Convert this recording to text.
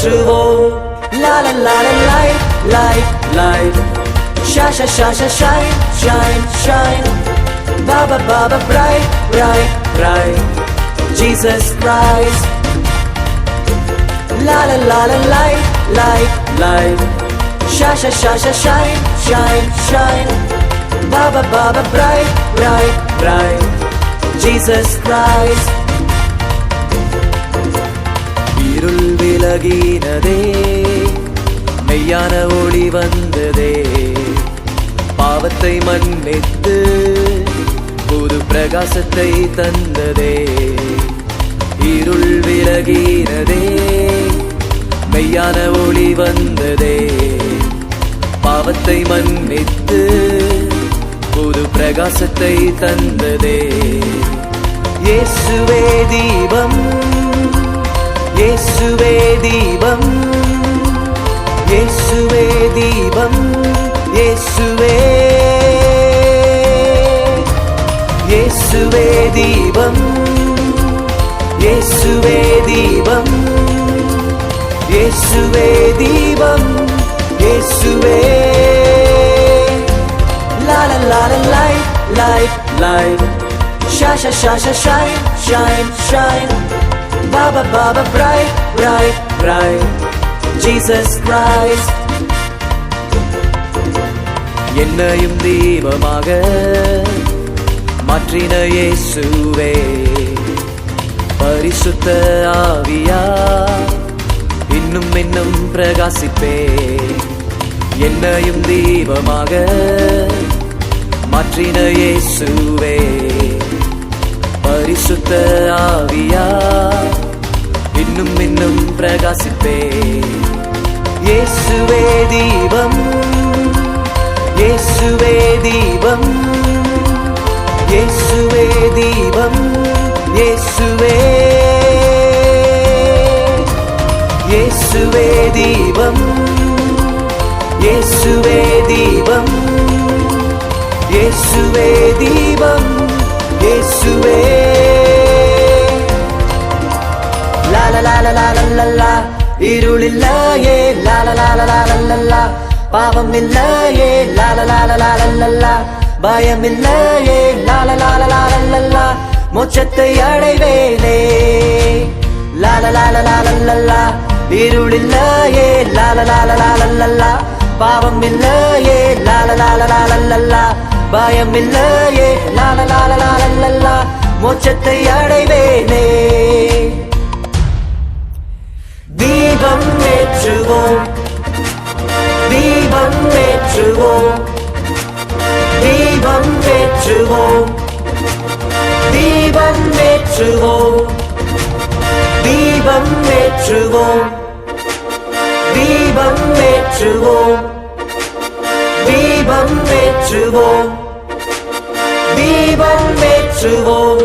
ஏற்றுவோம். La la la la light, light, light. Shine, shine, shine, shine, shine, shine. Baba, Baba, bright, bright, bright. Jesus Christ. La la la la light, light, light. Shine, shine, shine, shine, shine, shine. Baba, Baba, bright, bright, bright. Jesus Christ. இருள் விலகினதே, மெய்யான ஒளி வந்ததே, பாவத்தை மன்னித்து புது பிரகாசத்தை தந்ததே. இருள் விலகினதே, மெய்யான ஒளி வந்ததே, பாவத்தை மன்னித்து புது பிரகாசத்தை தந்ததே. இயேசுவே தீபம், இயேசுவே தீபம், இயேசுவே தீபம், இயேசுவே, இயேசுவே தீபம், இயேசுவே தீபம், இயேசுவே தீபம், இயேசுவே. La la la la light, light, light. Shine, shine, shine, shine, shine, shine. Baba, Baba, bright, bright, bright. Jesus Christ. என்னையும் தீபமாக மாற்றின இயேசுவே, பரிசுத்த ஆவியா இன்னும் இன்னும் பிரகாசிப்பே. என்னையும் தீபமாக மாற்றின இயேசுவே, பரிசுத்த ஆவியா இன்னும் இன்னும் பிரகாசிப்பே. இயேசுவே தீபம், இயேசுவே தீபம், இயேசுவே தீபம், இயேசுவே, இயேசுவே தீபம், இயேசுவே தீபம், இயேசுவே தீபம், இயேசுவே. La la la la la la la. இருளில்லையே la la la la la la la. பாவம் இல்லையே la la la la la la la. பயம் இல்லையே la la la la la la la. மோட்சத்தை அடைவேனே la la la la la la la. இருளில்லையே la la la la la la la. பாவம் இல்லையே la la la la la la la. பயம் இல்லையே la la la la la la. மோட்சத்தை அடைவேனே. தீபம் ஏற்றுவோம், தீபம் ஏற்றுவோம், தீபம் ஏற்றுவோம், தீபம் ஏற்றுவோம், தீபம் ஏற்றுவோம், தீபம் ஏற்றுவோம், தீபம் ஏற்றுவோம், தீபம் ஏற்றுவோம்.